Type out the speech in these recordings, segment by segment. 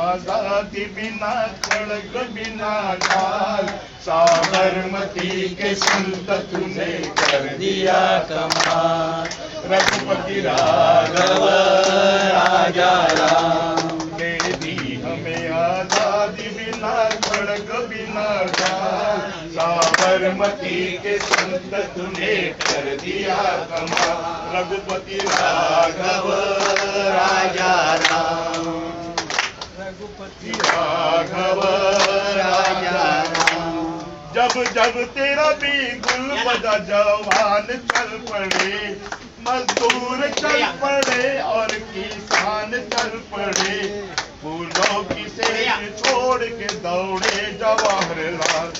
आजादी बिना खड़ग बिना ढाल, साबरमती के संत तूने कर दिया कमाल। रघुपति राघव राजा राम, दे दी हमें आजादी बिना खड़ग बिना ढाल, साबरमती के संत तूने कर दिया कमाल। रघुपति राघव राजा राम, रघुपति राघव राजा राम। जब जब तेरा भी गुल बजा, जवान चल पड़े, मजदूर चल पड़े और किसान चल पड़े, फूलों की सेज छोड़ के दौड़े जवाहरलाल।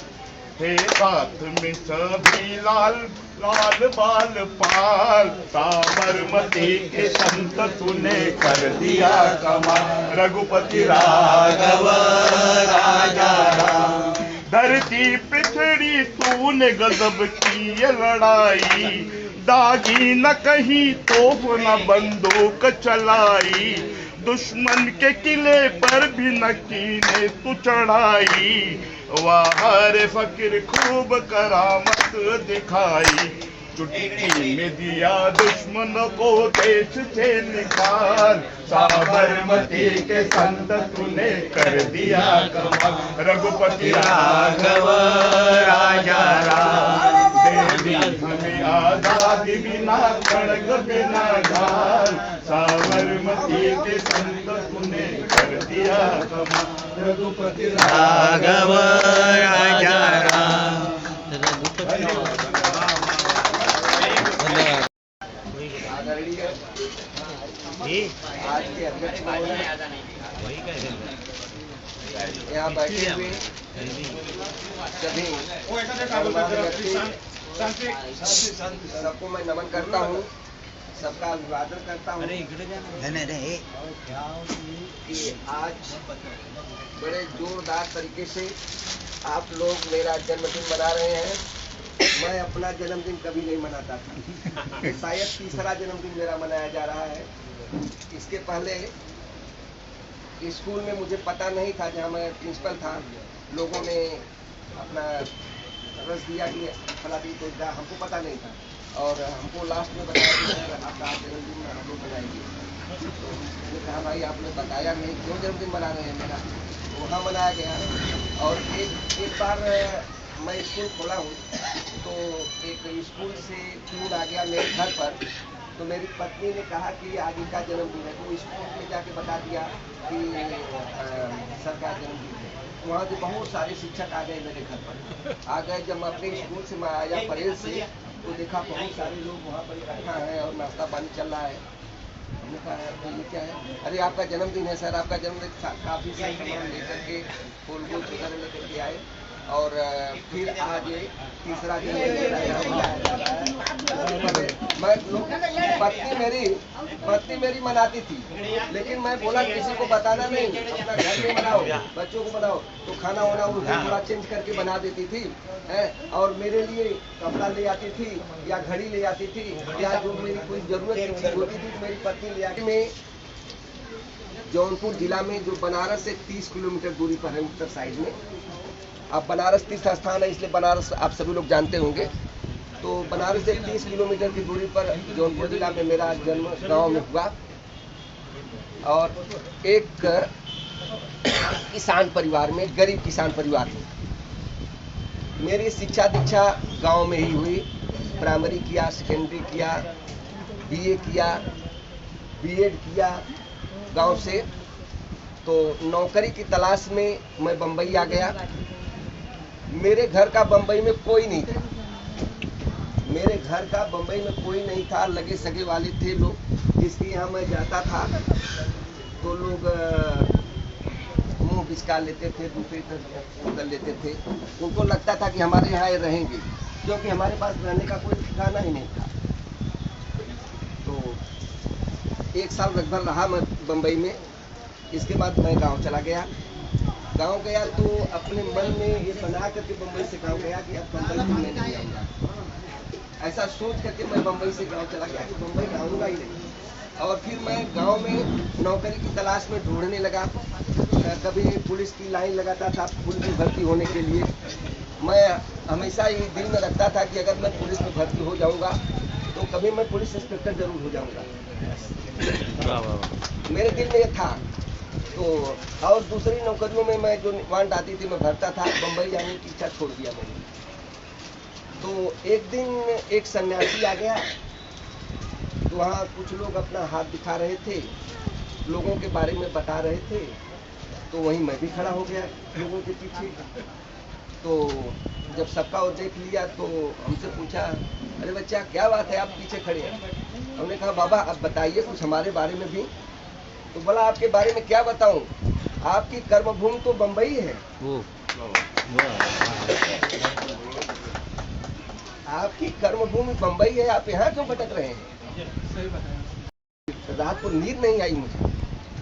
थे साथ में सभी लाल लाल बाल पाल, साबरमती के संत तूने कर दिया कमाल। रघुपति राघव राजा राम, धरती पृथ्वी तूने गजब की ये लड़ाई, दागी न कहीं तोप न बंदूक चलाई, दुश्मन के किले पर भी न कीने तू चढ़ाई, वाहर फकीर खूब करामत दिखाई। चुटकी में दिया दुश्मन को देश से निकाल, साबरमती के संत तूने कर दिया कमाल। रघुपति राघव राजा राम, दे दी हमें आजादी बिना खड़ग बिना ढाल, साबरमती के संत तूने कर दिया कमाल। रघुपति राघव राजा राम। आज के अध्यक्ष यहाँ बैठे हुए सभी सबको मैं नमन करता हूँ, सबका अभिवादन करता हूँ कि आज बड़े जोरदार तरीके से आप लोग मेरा जन्मदिन मना रहे हैं। मैं अपना जन्मदिन कभी नहीं मनाता था, शायद तीसरा जन्मदिन मेरा मनाया जा रहा है। इसके पहले स्कूल में मुझे पता नहीं था, जहाँ मैं प्रिंसिपल था, लोगों ने अपना रस दिया कि फलादी तो हमको पता नहीं था, और हमको लास्ट में बताया कि सर आपका जन्मदिन हम लोग मनाएंगे। तो मैंने कहा भाई आपने बताया नहीं, क्यों जन्मदिन मना रहे हैं मेरा? तो वहाँ मनाया गया। और एक बार मैं स्कूल खोला हूँ, तो एक स्कूल से फ्यून आ गया मेरे घर पर, तो मेरी पत्नी ने कहा कि आज इनका जन्मदिन है, तो स्कूल में जाके बता दिया कि सर का जन्मदिन है। वहाँ से बहुत सारे शिक्षक आ गए मेरे घर पर। आ गए, जब मैं अपने स्कूल से मैं आया परेड से, तो देखा बहुत सारे लोग वहाँ पर इकट्ठा हैं और नाश्ता पानी चल रहा है। हमने कहा तो ये क्या है? अरे आपका जन्मदिन है सर, आपका जन्मदिन। काफ़ी सामान लेकर के फूल वगैरह लेकर के आए, और फिर आज तीसरा पत्नी मेरी मनाती थी, लेकिन मैं बोला किसी को बताना नहीं, अपना घर में बनाओ, बच्चों को बनाओ। तो खाना वाना उनको थोड़ा चेंज करके बना देती थी है, और मेरे लिए कपड़ा ले आती थी या घड़ी ले आती थी, या जो मेरी कोई जरूरत की चीज होती थी तो मेरी पत्नी ले आती। में जौनपुर जिला में जो बनारस से 30 किलोमीटर दूरी पर है उत्तर साइड में। अब बनारस तीर्थ स्थान है, इसलिए बनारस आप सभी लोग जानते होंगे। तो बनारस से 30 किलोमीटर की दूरी पर जौनपुर जिला में मेरा जन्म गांव में हुआ, और एक किसान परिवार में, गरीब किसान परिवार में मेरी शिक्षा दीक्षा गांव में ही हुई। प्राइमरी किया, सेकेंडरी किया, बीए किया, बीएड किया गांव से। तो नौकरी की तलाश में मैं बम्बई आ गया। मेरे घर का बम्बई में कोई नहीं था, मेरे घर का बम्बई में कोई नहीं था। लगे सगे वाले थे लोग, जिसके यहाँ मैं जाता था तो लोग मुंह बिचका लेते थे, दूसरी तरफ कर लेते थे। उनको लगता था कि हमारे यहाँ ये रहेंगे, क्योंकि हमारे पास रहने का कोई ठिकाना ही नहीं था। तो 1 साल लगभग रहा मैं बम्बई में। इसके बाद मैं गांव चला गया। गांव गया तो अपने मन में ये बना करके बम्बई से गांव गया कि अब बम्बई में मैं नहीं आऊँगा। ऐसा सोच करके मैं बम्बई से गांव चला गया कि बम्बई आऊँगा ही नहीं। और फिर मैं गांव में नौकरी की तलाश में ढूंढने लगा। कभी पुलिस की लाइन लगाता था पुलिस में भर्ती होने के लिए। मैं हमेशा ये दिल में रखता था कि अगर मैं पुलिस में भर्ती हो जाऊंगा तो कभी मैं पुलिस इंस्पेक्टर जरूर हो जाऊंगा। मेरे दिल में ये था। तो और दूसरी नौकरियों में मैं जो वांट आती थी मैं भरता था। बम्बई जाने की इच्छा छोड़ दिया मैंने। तो एक दिन एक सन्यासी आ गया, तो वहाँ कुछ लोग अपना हाथ दिखा रहे थे, लोगों के बारे में बता रहे थे। तो वहीं मैं भी खड़ा हो गया लोगों के पीछे। तो जब सबका वो देख लिया तो हमसे पूछा, अरे बच्चा क्या बात है आप पीछे खड़े हैं? हमने कहा बाबा अब बताइए कुछ हमारे बारे में भी। तो बोला आपके बारे में क्या बताऊं, आपकी कर्मभूमि तो बम्बई है। आपकी कर्मभूमि बम्बई है, आप यहाँ क्यों भटक रहे हैं? रात को नींद नहीं आई मुझे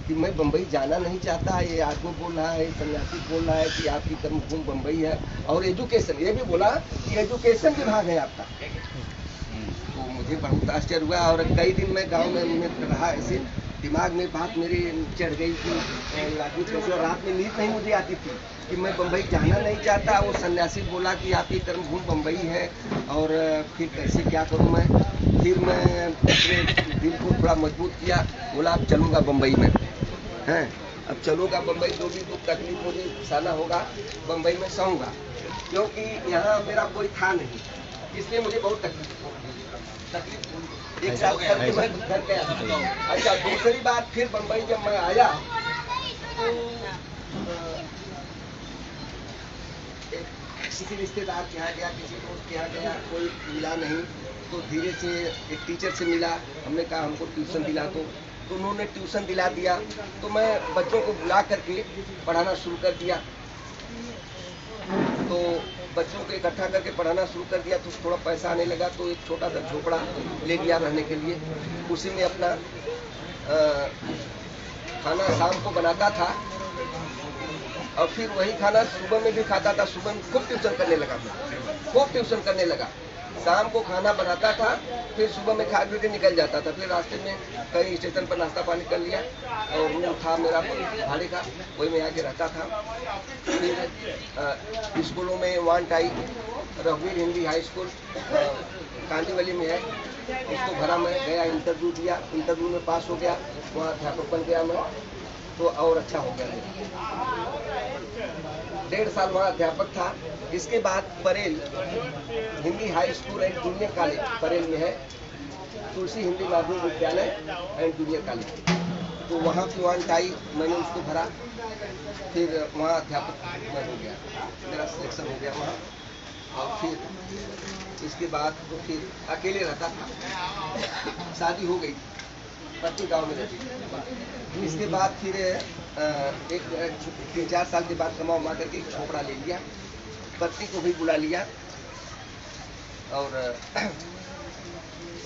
कि मैं बम्बई जाना नहीं चाहता। ये आदमी बोल रहा है, सन्यासी बोल रहा है कि आपकी कर्मभूमि बम्बई है और एजुकेशन, ये भी बोला कि एजुकेशन विभाग है आपका। तो मुझे बहुत आश्चर्य हुआ और कई दिन मैं गांव में रहा ऐसे, दिमाग में बात मेरी चढ़ गई कि रात में नींद नहीं मुझे आती थी कि मैं बम्बई जाना नहीं चाहता। वो सन्यासी बोला कि आपकी कर्मभूमि बम्बई है और फिर कैसे क्या करूं मैं। फिर मैं अपने दिल को थोड़ा मजबूत किया, बोला अब चलूँगा बम्बई में हैं। अब चलूँगा बम्बई, जो भी दुख तकलीफ मुझे सहना होगा बम्बई में सहूँगा, क्योंकि यहाँ मेरा कोई था नहीं, इसलिए मुझे बहुत तकलीफ एक साल करके मैं घर गया। अच्छा दूसरी बात फिर बम्बई जब मैं आया तो किसी रिश्तेदार के यहाँ गया, किसी दोस्त के यहाँ गया, कोई मिला नहीं। तो धीरे से एक टीचर से मिला, हमने कहा हमको ट्यूशन दिला दो, तो उन्होंने ट्यूशन दिला दिया। तो मैं बच्चों को बुला करके पढ़ाना शुरू कर दिया। तो बच्चों को इकट्ठा करके पढ़ाना शुरू कर दिया तो थोड़ा पैसा आने लगा। तो एक छोटा सा झोपड़ा ले लिया रहने के लिए, उसी में अपना खाना शाम को बनाता था और फिर वही खाना सुबह में भी खाता था। सुबह में खूब ट्यूशन करने लगा, खूब ट्यूशन करने लगा। शाम को खाना बनाता था, फिर सुबह में खा पी के निकल जाता था। फिर रास्ते में कहीं स्टेशन पर नाश्ता पानी कर लिया और रूम था मेरा भाड़े का, वही में आके रहता था। फिर स्कूलों में वांट आई, रघुवीर हिंदी हाई स्कूल कांदीवली में है, उसको भरा। मैं गया, इंटरव्यू दिया, इंटरव्यू में पास हो गया, वहाँ अध्यापक बन गया मैं। तो और अच्छा हो गया। 1.5 साल वहाँ अध्यापक था। इसके बाद Parel Hindi high school and junior college Parel में है, तुलसी हिंदी माध्यमिक विद्यालय एंड जूनियर कॉलेज। तो वहाँ की वांट आई, मैंने उसको भरा, फिर वहाँ अध्यापक मैं हो गया, मेरा सिलेक्शन हो गया वहाँ। और फिर इसके बाद तो फिर अकेले रहता था, शादी हो गई, पत्नी गाँव में रहती। इसके बाद फिर एक 3-4 साल के बाद कमा उमा करके झोपड़ा ले लिया, पत्नी को भी बुला लिया और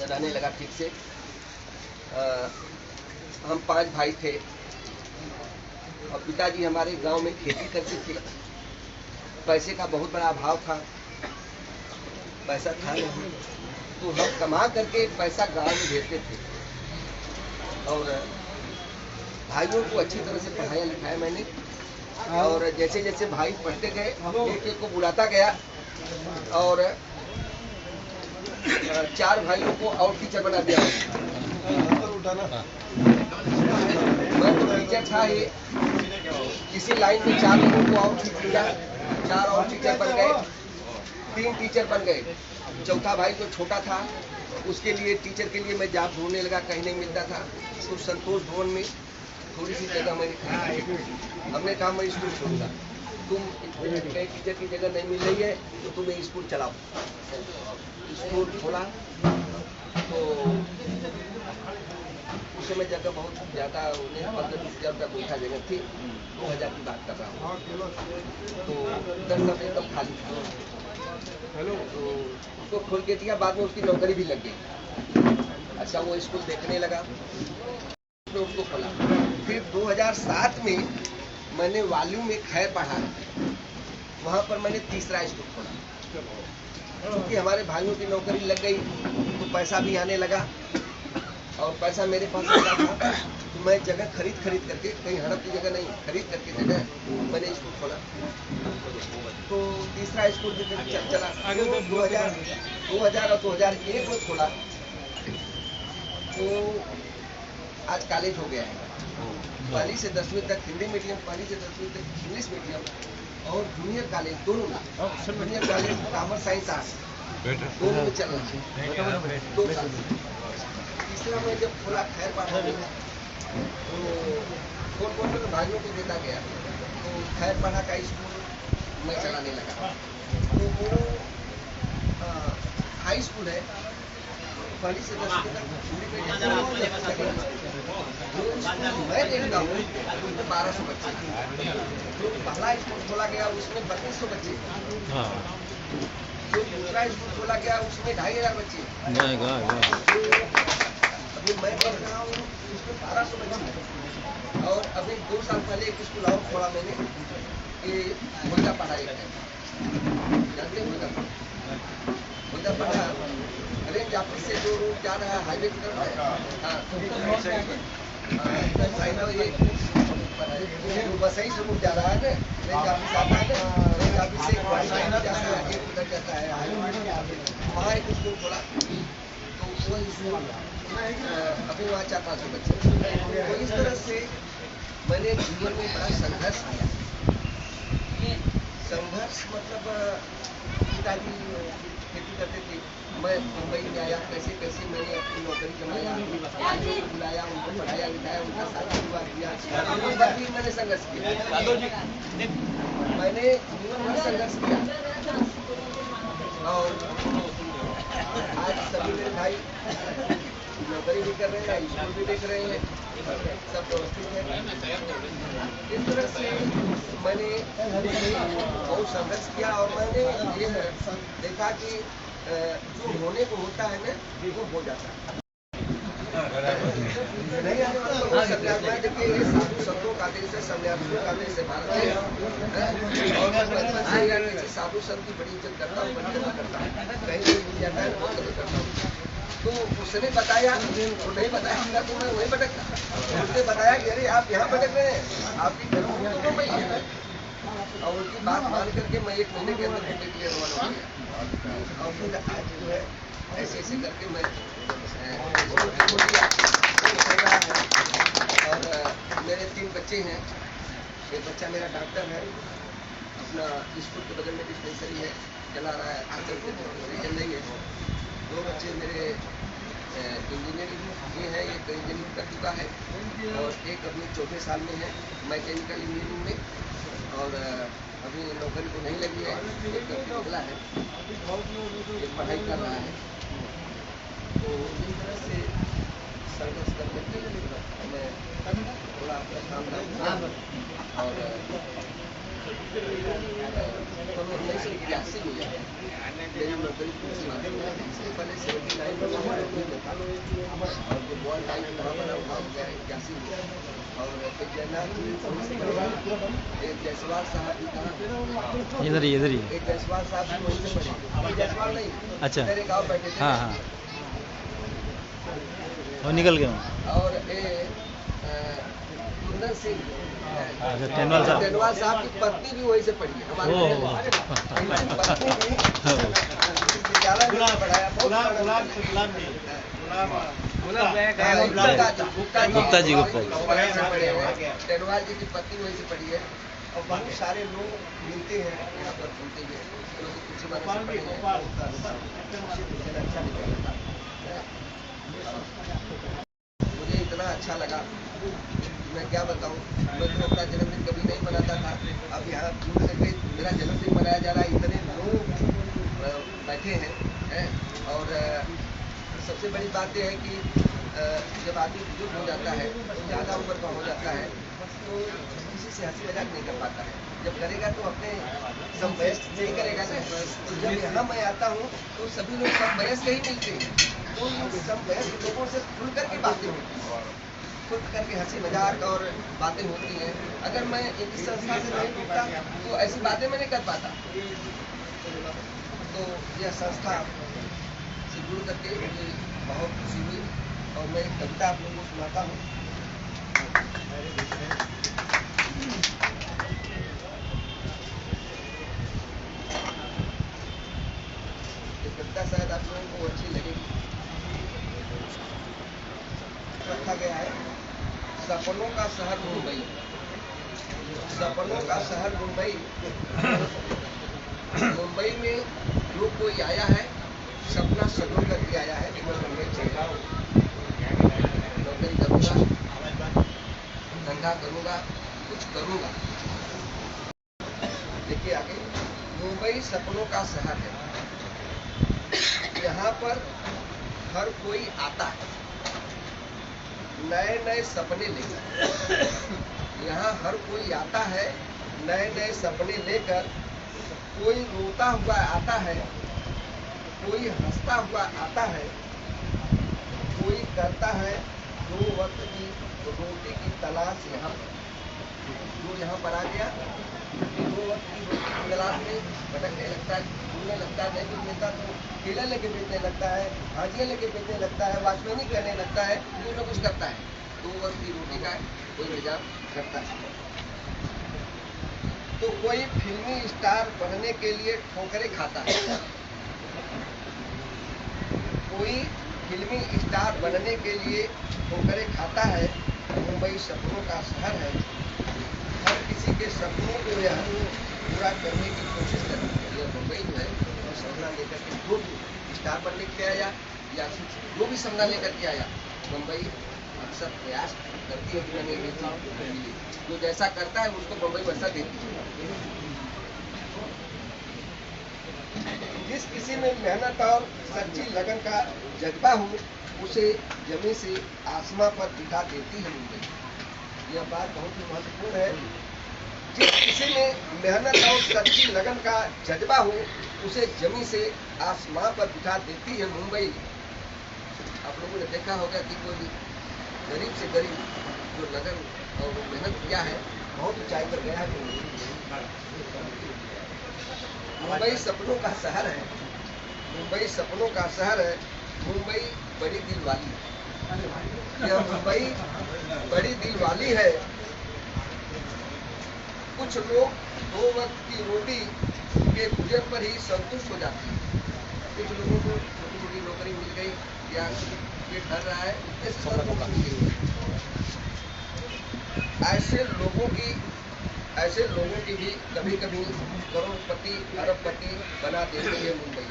रहने लगा ठीक से। हम 5 भाई थे और पिताजी हमारे गांव में खेती करते थे। पैसे का बहुत बड़ा अभाव था, पैसा था नहीं, तो हम कमा करके पैसा गांव में भेजते थे और भाइयों को अच्छी तरह से पढ़ाया लिखाया मैंने। और जैसे जैसे भाई पढ़ते गए, एक एक को बुलाता गया और 4 भाइयों को और टीचर बना दिया। मैं तो टीचर था ही, किसी लाइन में 4 लोगों को और ठीक किया, 4 और टीचर बन गए, 3 टीचर बन गए। चौथा भाई जो छोटा था उसके लिए टीचर के लिए मैं जॉब ढूंढने लगा, कहीं नहीं मिलता था। तो संतोष भवन में थोड़ी सी जगह मैंने खरीदी। हमने कहा मैं स्कूल छोड़ूंगा, तुम कहीं टीचर की जगह नहीं मिल रही है तो तुम्हें स्कूल चलाओ। स्कूल खोला तो उस समय जगह बहुत ज़्यादा, 15-20 हज़ार रुपया कोठा जगह थी, 2000 की बात कर रहा हूँ। तो 10 साल एकदम खाली था। तो उसको खोल के दिया, बाद में उसकी नौकरी भी लग गई। अच्छा वो स्कूल देखने लगा, उसको खोला। फिर 2007 में मैंने वाल्यू में खैर पढ़ा, वहाँ पर मैंने तीसरा स्कूल खोला। क्योंकि हमारे भाइयों की नौकरी लग गई तो पैसा भी आने लगा और पैसा मेरे पास लगा था, तो मैं जगह खरीद करके, कहीं हड़प की जगह नहीं, खरीद करके जगह मैंने स्कूल खोला। तो तीसरा स्कूल भी चला। तो 2000 और 2001 में खोला, तो आज कॉलेज हो गया है। 1 से 10वीं तक हिंदी मीडियम, 1 से 10वीं तक इंग्लिश मीडियम, और जूनियर कॉलेज दोनों में, junior college commerce science arts दोनों में चल रहा है 2 साल से। तीसरा मैं जब खोला खैरपाड़ा में, तो फोन में भाइयों को देता गया, तो खैरपाड़ा का स्कूल मैं चलाने लगा। तो वो हाई स्कूल है, 1 से 10वीं तक हिंदी मीडियम। मैं देखता हूँ उसमें 1200 बच्चे, जो पहला स्कूल खोला गया उसमें 3200 बच्चे, जो दूसरा स्कूल खोला गया उसमें 2500 बच्चे। अभी मैं देख रहा हूँ उसमें 1200 बच्चे। और अभी 2 साल पहले एक स्कूल और खोला मैंने, ये मुल्लापाड़ा एक है, जानते हैं मुल्लापाड़ा रेंज ऑफिस से जो रोड जा रहा है हाईवे की तरफ है। हाँ, बसई से रोड जा रहा है ना, रेंज ऑफिस आता है ना, रेंज ऑफिस से उधर जाता है, वहाँ एक स्कूल खोला। तो वो स्कूल अभी वहाँ 400-500 बच्चे। तो इस तरह से मैंने जीवन में बड़ा संघर्ष किया। संघर्ष मतलब पिताजी खेती करते थे, मैं मुंबई में आया, कैसे कैसे मैंने अपनी नौकरी जमाया, बुलाया, उनको पढ़ाया लिखाया, उनका शादी विवाह किया। भी मैंने संघर्ष किया, मैंने जीवन भर संघर्ष किया। और आज सभी मेरे भाई नौकरी भी कर रहे हैं, स्कूल भी देख रहे हैं, सब व्यवस्थित है। इस तरह से मैंने बहुत संघर्ष किया, और मैंने ये देखा कि जो होने को होता है ना, वो हो जाता है। नहीं आने वाला तो हो सकता है। देखिए ये साधु संतों का देश है, सन्यासियों का देश है भारत है। और मैं बचपन से किसी साधु संत की बड़ी इज्जत करता हूँ, बड़ी कदर करता हूँ, कहीं भी मिल जाता है बहुत कदर करता हूँ। तो उसने बताया, वो नहीं बताया तो मैं वहीं भटकता। उसने बताया कि अरे आप यहाँ भटक रहे हैं, आपकी जन्म तो मुंबई है। और उनकी बात मान करके मैं 1 महीने के अंदर घूमने के लिए रवाना हो गया। और फिर आज जो है ऐसे ऐसे करके मैं और मेरे 3 बच्चे हैं। एक बच्चा मेरा डॉक्टर है, अपना स्कूल के बगल में डिस्पेंसरी है, चला रहा है, चल रही है। 2 बच्चे मेरे इंजीनियरिंग ये है, एक इंजीनियरिंग कर चुका है, और एक अभी 4थे साल में है मैकेनिकल इंजीनियरिंग में, और अभी नौकरी तो नहीं लगी है, एक निकला है, एक पढ़ाई कर रहा है। तो इस तरह से संघर्ष करने के लिए मैं थोड़ा अपना काम करता हूँ। और 1981 में मेरी नौकरी पूरी हुई। इसके पहले 79 में नौकरी में था, और जो बॉल टाइम वहाँ बना हुआ 81 में। और एक जायसवाल साहब भी था, इधर ही एक जायसवाल साहब भी वहीं से पढ़े, जायसवाल नहीं, अच्छा, मेरे गाँव बैठे थे। हाँ, और निकल गए। और कुंदन सिंह टेनवाल साहब की पत्नी भी वहीं से पढ़ी है, हमारे पत्नी भी विद्यालय में पढ़ाया। गुप्ता जी टेनवाल जी की पत्नी वहीं से पढ़ी है। और बहुत सारे लोग मिलते हैं यहाँ पर घूमते हुए, कुछ मुझे इतना अच्छा लगा, मैं क्या बताऊँ। मैं तो अपना जन्मदिन कभी नहीं मनाता था, अब यहाँ घूम करके मेरा जन्मदिन मनाया जा रहा है, इतने लोग बैठे हैं। और सबसे बड़ी बात यह है कि जब आदमी बुजुर्ग हो जाता है, ज़्यादा उम्र का हो जाता है, तो किसी से हंसी मजाक नहीं कर पाता है। जब करेगा तो अपने समवयस्क से ही करेगा ना। तो जब यहाँ मैं आता हूँ तो सभी लोग समवयस्क ही मिलते हैं, तो समवयस्क लोगों से खुल करके बातें होती हैं, खुद करके हंसी मजाक और बातें होती हैं। अगर मैं इस संस्था से नहीं जुड़ता तो ऐसी बातें मैं नहीं कर पाता। तो यह संस्था से जुड़ करके मुझे बहुत खुशी हुई। और मैं एक कविता आप लोगों को सुनाता हूँ। ये कविता शायद आप लोगों को अच्छी लगेगी। रखा गया है सपनों का शहर मुंबई। सपनों का शहर मुंबई। मुंबई में जो कोई आया है सपना सजो करके आया है कि मैं मुंबई चल रहा हूँ, नौकरी करूँगा, धंधा करूँगा, कुछ करूँगा। देखिए आगे, मुंबई सपनों का शहर है। यहाँ पर हर कोई आता है नए नए सपने लेकर। यहाँ हर कोई आता है नए नए सपने लेकर। कोई रोता हुआ आता है, कोई हंसता हुआ आता है, कोई करता है दो वक्त की रोटी की तलाश। यहाँ जो यहाँ पर आ गया दो वक्त की रोटी की तलाश में भटकने लगता है, घूमने लगता है, नहीं कुछ मिलता तो ठेला लेके बेचने लगता है, हाजिया लेके बेचने लगता है, वाचमैनी करने लगता है, कुछ न कुछ करता है। दो वक्त की रोटी का कोई इंतजाम करता है। तो कोई फिल्मी स्टार बनने के लिए ठोकरें खाता है। कोई फिल्मी स्टार बनने के लिए ठोकरें खाता है। मुंबई सपनों का शहर है। हर किसी के सपनों को यह पूरा करने की कोशिश करती है। यह मुंबई जो है वो सपना लेकर के जो भी स्टार बनने के लिए आया या जो भी सपना लेकर के आया, मुंबई अक्सर प्रयास करती है कि मैंने ये चीज मिली। जो जैसा करता है उसको मुंबई वैसा देती है। जिस किसी में मेहनत और सच्ची लगन का जज्बा हो उसे जमीन से आसमां पर बिठा देती है मुंबई। यह बात बहुत ही महत्वपूर्ण है। जिस किसी में मेहनत और सच्ची लगन का जज्बा हो उसे जमीन से आसमां पर बिठा देती है मुंबई। आप लोगों ने देखा होगा कि कोई गरीब से गरीब जो लगन और मेहनत किया है बहुत ऊंचाई पर गया है। मुंबई सपनों का शहर है। मुंबई सपनों का शहर है। मुंबई बड़ी दिल वाली है। यह मुंबई बड़ी दिल वाली है। कुछ लोग दो वक्त की रोटी के भोजन पर ही संतुष्ट हो जाते हैं। कुछ लोगों को छोटी छोटी नौकरी मिल गई या पेट भर रहा है, इससे संतुष्ट मिल गई। ऐसे लोगों की भी कभी कभी करोड़पति अरबपति बना देती है मुंबई।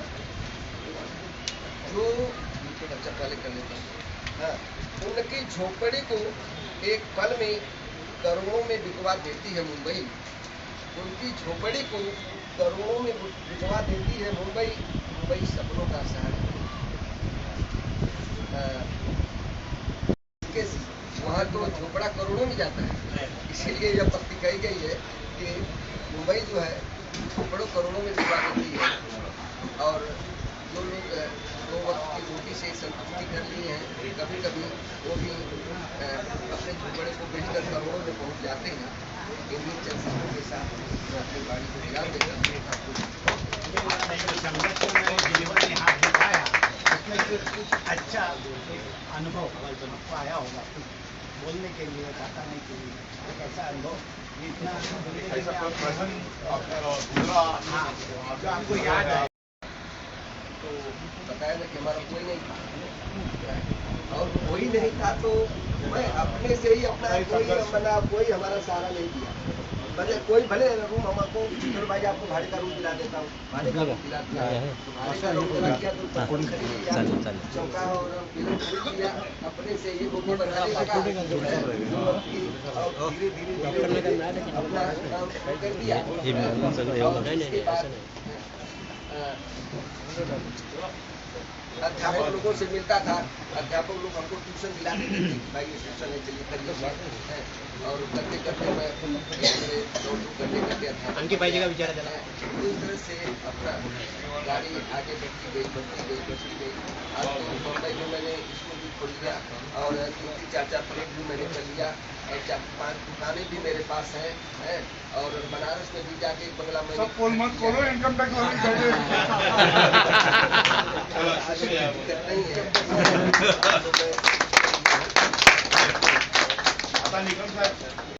जो अच्छा पहले कर लेता हूँ। हाँ, उनकी झोपड़ी को एक पल में करोड़ों में बिकवा देती है मुंबई। उनकी झोपड़ी को करोड़ों में बिकवा देती है मुंबई। मुंबई सपनों का शहर है। वहाँ तो झोपड़ा करोड़ों में जाता है। इसीलिए यह पक्ति कही गई है कि मुंबई जो है झोपड़ों करोड़ों में बिकवा देती है। और जो लोग दो वक्त की रोटी से संतुष्टि कर लिए हैं, कभी कभी वो भी अपने झोपड़े को बेचकर करोड़ों में पहुंच जाते हैं। इन्हीं चंद शब्दों के साथ मैं अपनी गाड़ी को विराम देता हूँ। अच्छा अनुभव आपको आया होगा कुछ बोलने के लिए, बताने के लिए, एक ऐसा अनुभव इतना ऐसा कोई प्रसंग जो आपको याद है। तो बताया ना कि हमारा कोई नहीं था, और कोई नहीं था तो मैं अपने से ही अपना कोई हमारा सहारा नहीं दिया। भले कोई भले रूम हमको चलो भाई आपको भाड़े का रूम दिला देता हूँ, भाड़े का रूम दिला दिया, भाड़े का रूम दिला दिया तो चौका और खरीद लिया, अपने से ही बुक बनाने लगा और धीरे धीरे अपना काम शुरू कर दिया। और इसके बाद अध्यापक लोगों से मिलता था। अध्यापक लोग हमको ट्यूशन दिला देते थे कि भाई ये ट्यूशन है, चलिए करिए। और करते करते मैं करते करते इस तरह से अपना गाड़ी आगे बढ़ती गई। आज तो मुंबई में मैंने स्कूल भी खोल लिया और 3-4 फ्लैट भी मैंने कर लिया और 4-5 दुकानें भी मेरे पास हैं। और बनारस में भी जाके एक बंगला मैंने इनकम टैक्स नहीं है। आता निकम साहेब